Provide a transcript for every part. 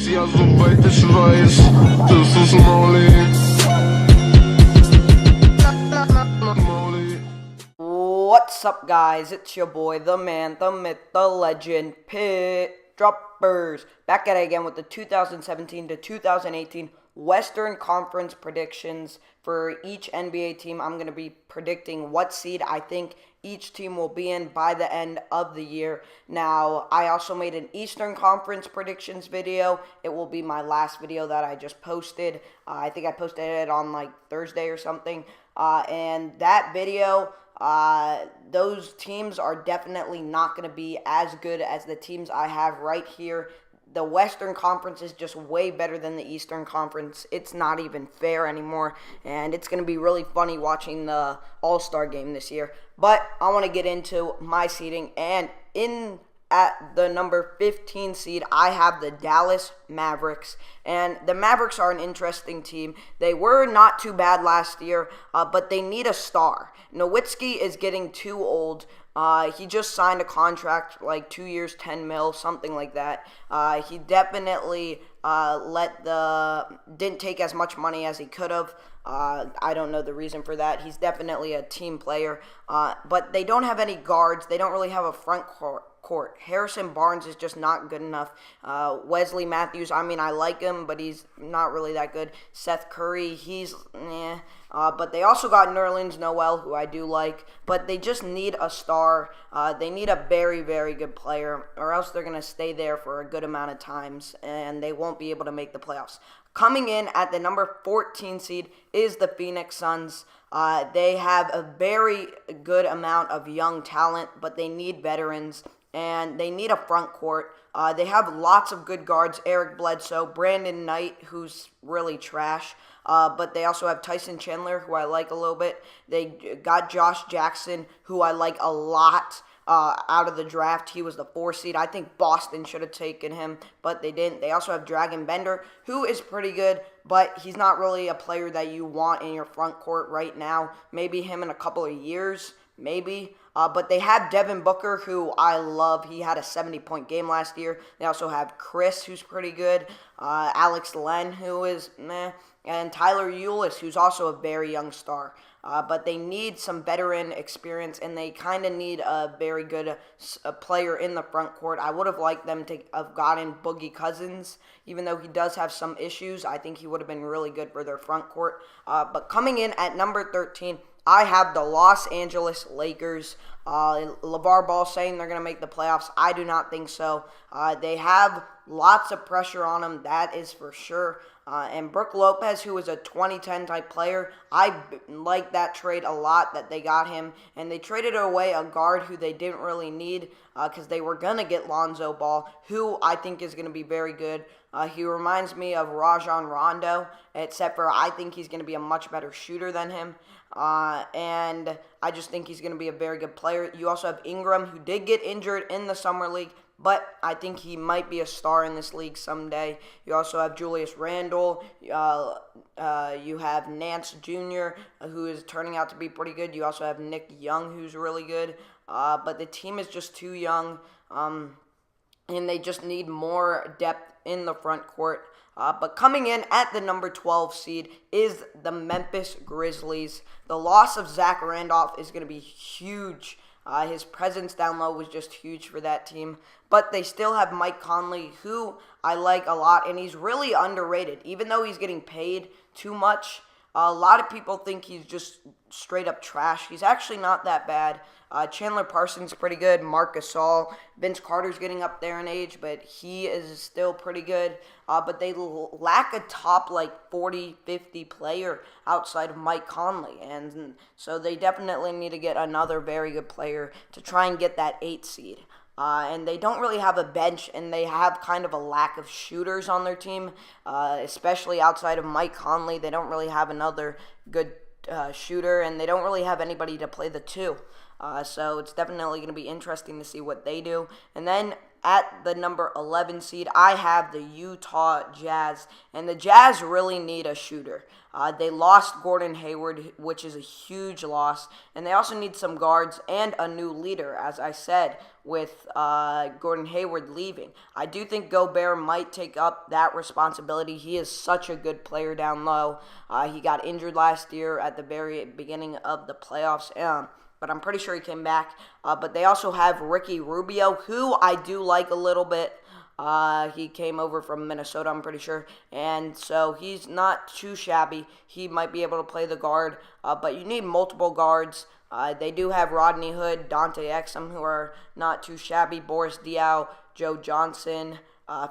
Ja, soweit ich weiß, das ist Molly. What's up, guys? It's your boy, the man, the myth, the legend, Pickdroppers, back at it again with the 2017 to 2018 Western Conference predictions for each NBA team. I'm going to be predicting what seed I think each team will be in by the end of the year. Now, I also made an Eastern Conference predictions video. It will be my last video that I just posted. I think I posted it on like Thursday or something. And that video, those teams are definitely not going to be as good as the teams I have right here. The Western Conference is just way better than the Eastern Conference. It's not even fair anymore, and it's going to be really funny watching the All-Star game this year. But I want to get into my seeding, and at the number 15 seed, I have the Dallas Mavericks. And the Mavericks are an interesting team. They were not too bad last year, but they need a star. Nowitzki is getting too old. He just signed a contract, like 2 years, 10 mil, something like that. He definitely didn't take as much money as he could have. I don't know the reason for that. He's definitely a team player. But they don't have any guards. They don't really have a front court. Harrison Barnes is just not good enough. Wesley Matthews, I mean, I like him, but he's not really that good. Seth Curry, he's but they also got Nerlens Noel, who I do like. But they just need a star. They need a very, very good player, or else they're going to stay there for a good amount of times, and they won't be able to make the playoffs. Coming in at the number 14 seed is the Phoenix Suns. They have a very good amount of young talent, but they need veterans, and they need a front court. They have lots of good guards, Eric Bledsoe, Brandon Knight, who's really trash, but they also have Tyson Chandler, who I like a little bit. They got Josh Jackson, who I like a lot. Out of the draft, he was the 4 seed. I think Boston should have taken him, but they didn't. They also have Dragon Bender, who is pretty good, but he's not really a player that you want in your front court right now. Maybe him in a couple of years, maybe. But they have Devin Booker, who I love. He had a 70-point game last year. They also have Chris, who's pretty good. Alex Len, who is meh. And Tyler Ulis, who's also a very young star. But they need some veteran experience, and they kind of need a very good player in the front court. I would have liked them to have gotten Boogie Cousins, even though he does have some issues. I think he would have been really good for their front court. But coming in at number 13, I have the Los Angeles Lakers. LeVar Ball saying they're going to make the playoffs. I do not think so. They have lots of pressure on them, that is for sure. And Brook Lopez, who is a 2010 type player, I like that trade a lot that they got him. And they traded away a guard who they didn't really need because they were going to get Lonzo Ball, who I think is going to be very good. He reminds me of Rajon Rondo, except for I think he's going to be a much better shooter than him. And I just think he's going to be a very good player. You also have Ingram, who did get injured in the Summer League, but I think he might be a star in this league someday. You also have Julius Randle. You have Nance Jr., who is turning out to be pretty good. You also have Nick Young, who's really good. But the team is just too young, and they just need more depth in the front court. But coming in at the number 12 seed is the Memphis Grizzlies. The loss of Zach Randolph is going to be huge. His presence down low was just huge for that team. But they still have Mike Conley, who I like a lot, and he's really underrated. Even though he's getting paid too much, a lot of people think he's just straight up trash. He's actually not that bad. Chandler Parsons pretty good. Marc Gasol. Vince Carter's getting up there in age, but he is still pretty good. But they lack a top like 40, 50 player outside of Mike Conley. And so they definitely need to get another very good player to try and get that 8 seed. And they don't really have a bench, and they have kind of a lack of shooters on their team, especially outside of Mike Conley. They don't really have another good shooter, and they don't really have anybody to play the 2. So it's definitely going to be interesting to see what they do. And then at the number 11 seed, I have the Utah Jazz, and the Jazz really need a shooter. They lost Gordon Hayward, which is a huge loss, and they also need some guards and a new leader, as I said, with Gordon Hayward leaving. I do think Gobert might take up that responsibility. He is such a good player down low. He got injured last year at the very beginning of the playoffs, but I'm pretty sure he came back. But they also have Ricky Rubio, who I do like a little bit. He came over from Minnesota, I'm pretty sure, and so he's not too shabby. He might be able to play the guard, but you need multiple guards. They do have Rodney Hood, Dante Exum, who are not too shabby, Boris Diaw, Joe Johnson,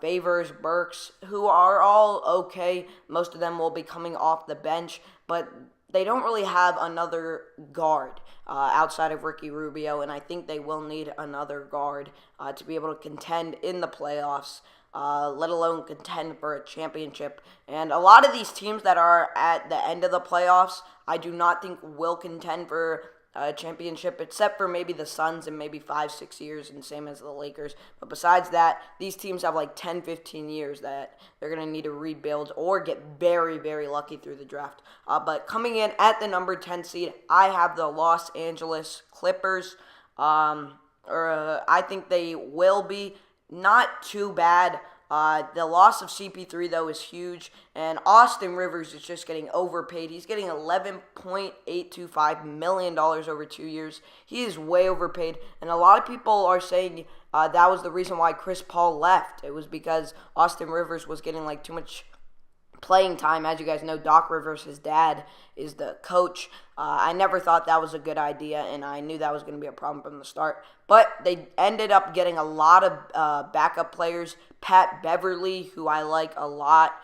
Favors, Burks, who are all okay. Most of them will be coming off the bench, but they don't really have another guard outside of Ricky Rubio, and I think they will need another guard to be able to contend in the playoffs, let alone contend for a championship. And a lot of these teams that are at the end of the playoffs, I do not think will contend for a championship, except for maybe the Suns in maybe 5-6 years, and same as the Lakers. But besides that, these teams have like 10-15 years that they're going to need to rebuild or get very, very lucky through the draft. But coming in at the number 10 seed, I have the Los Angeles Clippers. I think they will be not too bad. The loss of CP3, though, is huge, and Austin Rivers is just getting overpaid. He's getting $11.825 million over 2 years. He is way overpaid, and a lot of people are saying that was the reason why Chris Paul left. It was because Austin Rivers was getting like too much playing time. As you guys know, Doc Rivers, his dad, is the coach. I never thought that was a good idea, and I knew that was going to be a problem from the start. But they ended up getting a lot of backup players. Pat Beverly, who I like a lot.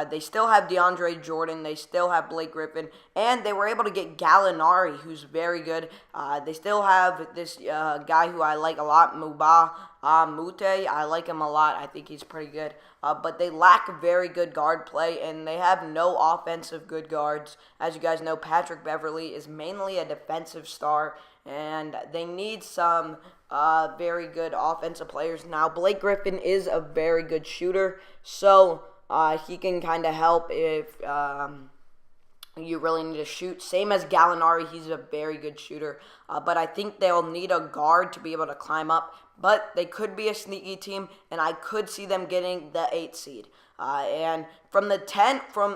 They still have DeAndre Jordan. They still have Blake Griffin. And they were able to get Gallinari, who's very good. They still have this guy who I like a lot, Mubah Mute. I like him a lot. I think he's pretty good. But they lack very good guard play, and they have no offensive good guards. As you guys know, Patrick Beverly is mainly a defensive star, and they need some very good offensive players. Now, Blake Griffin is a very good shooter, so he can kind of help if you really need to shoot. Same as Gallinari, he's a very good shooter. But I think they'll need a guard to be able to climb up. But they could be a sneaky team, and I could see them getting the 8th seed. And from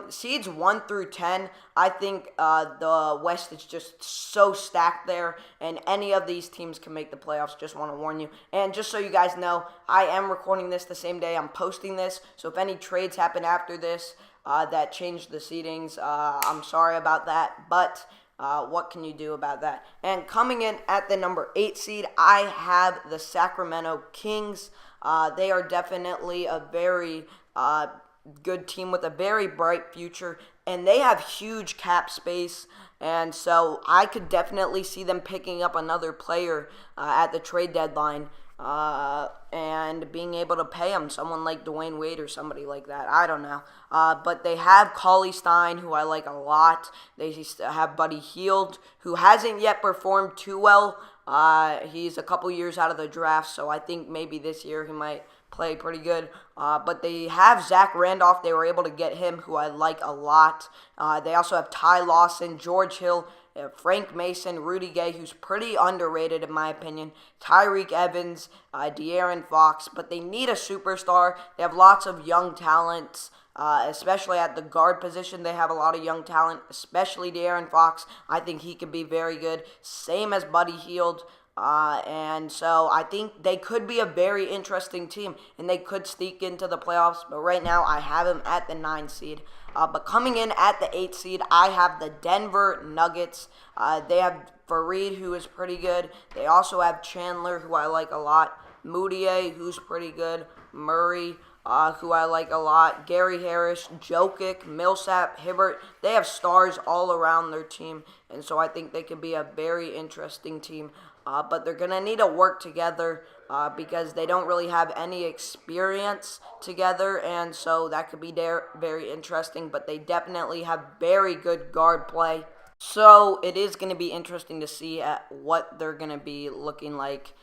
seeds 1 through 10, I think the West is just so stacked there, and any of these teams can make the playoffs. Just want to warn you. And just so you guys know, I am recording this the same day I'm posting this, so if any trades happen after this that change the seedings, I'm sorry about that, but what can you do about that? And coming in at the number 8 seed, I have the Sacramento Kings. They are definitely a very good team with a very bright future, and they have huge cap space, and so I could definitely see them picking up another player at the trade deadline and being able to pay him, someone like Dwayne Wade or somebody like that. I don't know. But they have Cauley Stein, who I like a lot. They have Buddy Hield, who hasn't yet performed too well. He's a couple years out of the draft, so I think maybe this year he might play pretty good. But they have Zach Randolph. They were able to get him, who I like a lot. They also have Ty Lawson, George Hill, Frank Mason, Rudy Gay, who's pretty underrated in my opinion, Tyreek Evans, De'Aaron Fox, but they need a superstar. They have lots of young talents, especially at the guard position. They have a lot of young talent, especially De'Aaron Fox. I think he could be very good, same as Buddy Hield. And so I think they could be a very interesting team, and they could sneak into the playoffs. But right now, I have them at the 9 seed. But coming in at the 8 seed, I have the Denver Nuggets. They have Fareed, who is pretty good. They also have Chandler, who I like a lot. Moutier, who's pretty good. Murray, who I like a lot. Gary Harris, Jokic, Millsap, Hibbert. They have stars all around their team, and so I think they could be a very interesting team. But they're going to need to work together because they don't really have any experience together, and so that could be very interesting. But they definitely have very good guard play. So it is going to be interesting to see what they're going to be looking like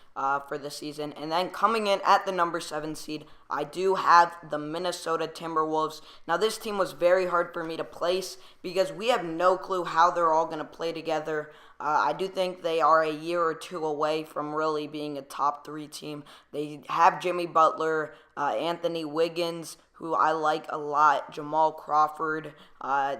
for the season. And then coming in at the number 7 seed, I do have the Minnesota Timberwolves. Now, this team was very hard for me to place because we have no clue how they're all going to play together. I do think they are a year or two away from really being a top 3 team. They have Jimmy Butler, Anthony Wiggins, who I like a lot, Jamal Crawford.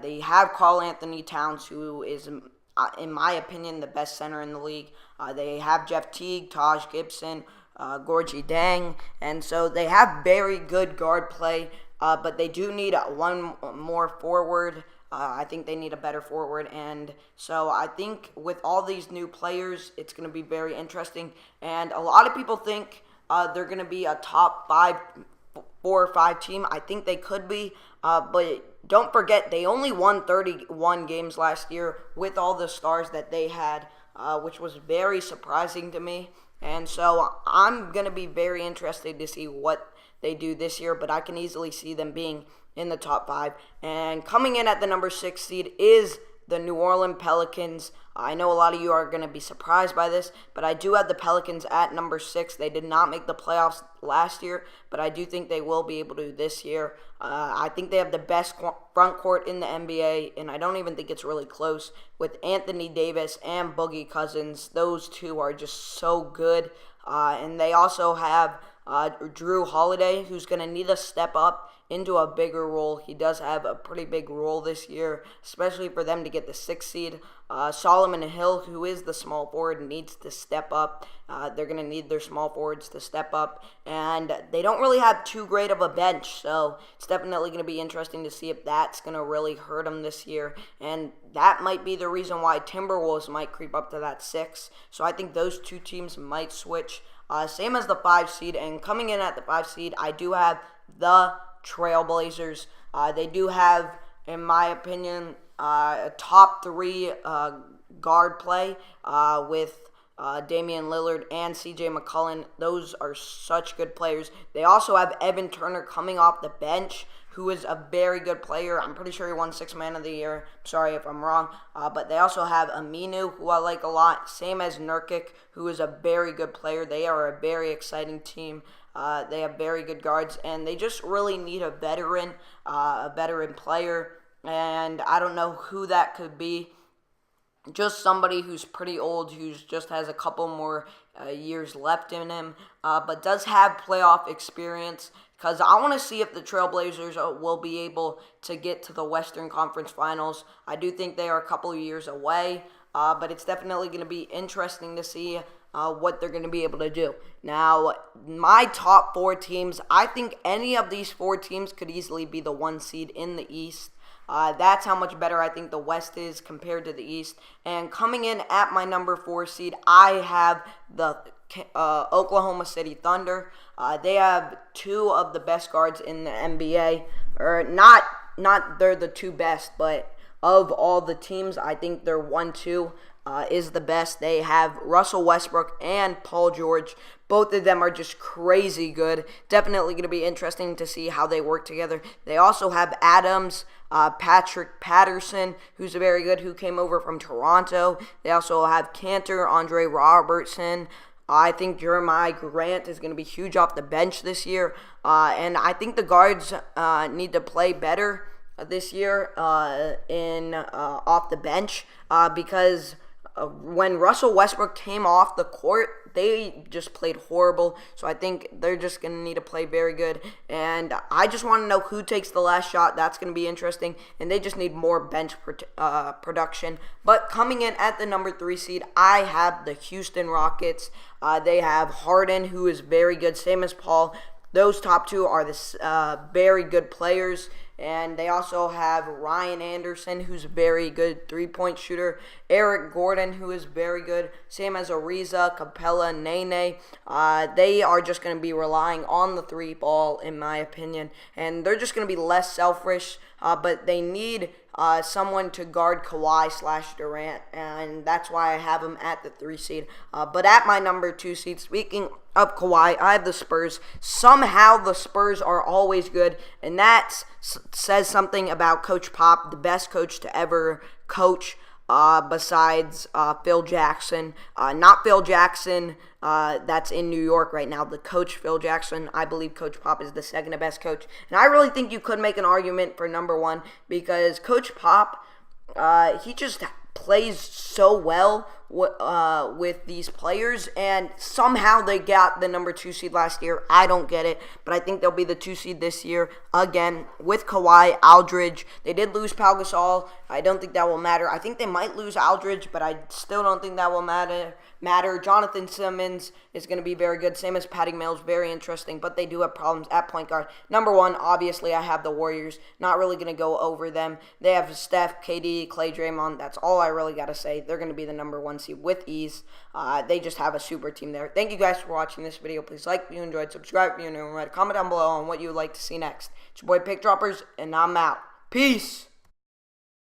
They have Karl Anthony Towns, who is, in my opinion, the best center in the league. They have Jeff Teague, Taj Gibson, Gorgie Dang, and so they have very good guard play, but they do need one more forward. I think they need a better forward, and so I think with all these new players, it's going to be very interesting, and a lot of people think they're going to be a top 4 or 5 team. I think they could be, but don't forget, they only won 31 games last year with all the stars that they had, which was very surprising to me. And so I'm going to be very interested to see what they do this year, but I can easily see them being in the top 5. And coming in at the number 6 seed is the New Orleans Pelicans. I know a lot of you are going to be surprised by this, but I do have the Pelicans at number 6. They did not make the playoffs last year, but I do think they will be able to this year. I think they have the best front court in the NBA, and I don't even think it's really close with Anthony Davis and Boogie Cousins. Those two are just so good. And they also have Drew Holiday, who's going to need to step up into a bigger role. He does have a pretty big role this year, especially for them to get the 6th seed. Solomon Hill, who is the small forward, needs to step up. They're going to need their small forwards to step up. And they don't really have too great of a bench, so it's definitely going to be interesting to see if that's going to really hurt them this year. And that might be the reason why Timberwolves might creep up to that 6. So I think those two teams might switch. Same as the 5 seed. And coming in at the 5 seed, I do have the Trailblazers. They do have, in my opinion, a top 3 guard play with Damian Lillard and CJ McCollum. Those are such good players. They also have Evan Turner coming off the bench, who is a very good player. I'm pretty sure he won 6th Man of the Year. Sorry if I'm wrong. But they also have Aminu, who I like a lot, same as Nurkic, who is a very good player. They are a very exciting team. They have very good guards, and they just really need a veteran player, and I don't know who that could be. Just somebody who's pretty old, who just has a couple more years left in him, but does have playoff experience, because I want to see if the Trailblazers will be able to get to the Western Conference Finals. I do think they are a couple of years away, but it's definitely going to be interesting to see what they're going to be able to do. Now, my top 4 teams, I think any of these 4 teams could easily be the 1 seed in the East. That's how much better I think the West is compared to the East. And coming in at my number 4 seed, I have the Oklahoma City Thunder. They have 2 of the best guards in the NBA. Or not they're the 2 best, but of all the teams, I think they're 1-2. Is the best. They have Russell Westbrook and Paul George. Both of them are just crazy good. Definitely going to be interesting to see how they work together. They also have Adams, Patrick Patterson, who's very good, who came over from Toronto. They also have Cantor, Andre Robertson. I think Jeremiah Grant is going to be huge off the bench this year. And I think the guards need to play better this year off the bench because when Russell Westbrook came off the court, they just played horrible. So I think they're just going to need to play very good. And I just want to know who takes the last shot. That's going to be interesting. And they just need more bench production. But coming in at the number 3 seed, I have the Houston Rockets. They have Harden, who is very good, same as Paul. Those top 2 are the very good players. And they also have Ryan Anderson, who's a very good 3-point shooter. Eric Gordon, who is very good. Same as Ariza, Capella, Nene. They are just going to be relying on the 3 ball, in my opinion. And they're just going to be less selfish. But they need someone to guard Kawhi/Durant. And that's why I have them at the 3 seed. But at my number 2 seed, speaking of Kawhi, I have the Spurs. Somehow the Spurs are always good. And that says something about Coach Pop, the best coach to ever coach. besides Phil Jackson. Not Phil Jackson, that's in New York right now. The coach, Phil Jackson. I believe Coach Pop is the second best coach. And I really think you could make an argument for number one because Coach Pop, he just plays so well with these players, and somehow they got the number 2 seed last year. I don't get it, but I think they'll be the 2 seed this year again with Kawhi, Aldridge. They did lose Pau Gasol. I don't think that will matter. I think they might lose Aldridge, but I still don't think that will matter. Jonathan Simmons is going to be very good, same as Patty Mills, very interesting, but they do have problems at point guard. Number one, obviously, I have the Warriors. Not really going to go over them. They have Steph, KD, Clay, Draymond. That's all I really got to say. They're going to be the number 1 seed with ease. They just have a super team there. Thank you guys for watching this video. Please like if you enjoyed, subscribe if you're new, and write a comment down below on what you would like to see next. It's your boy Pickdroppers, and I'm out. Peace!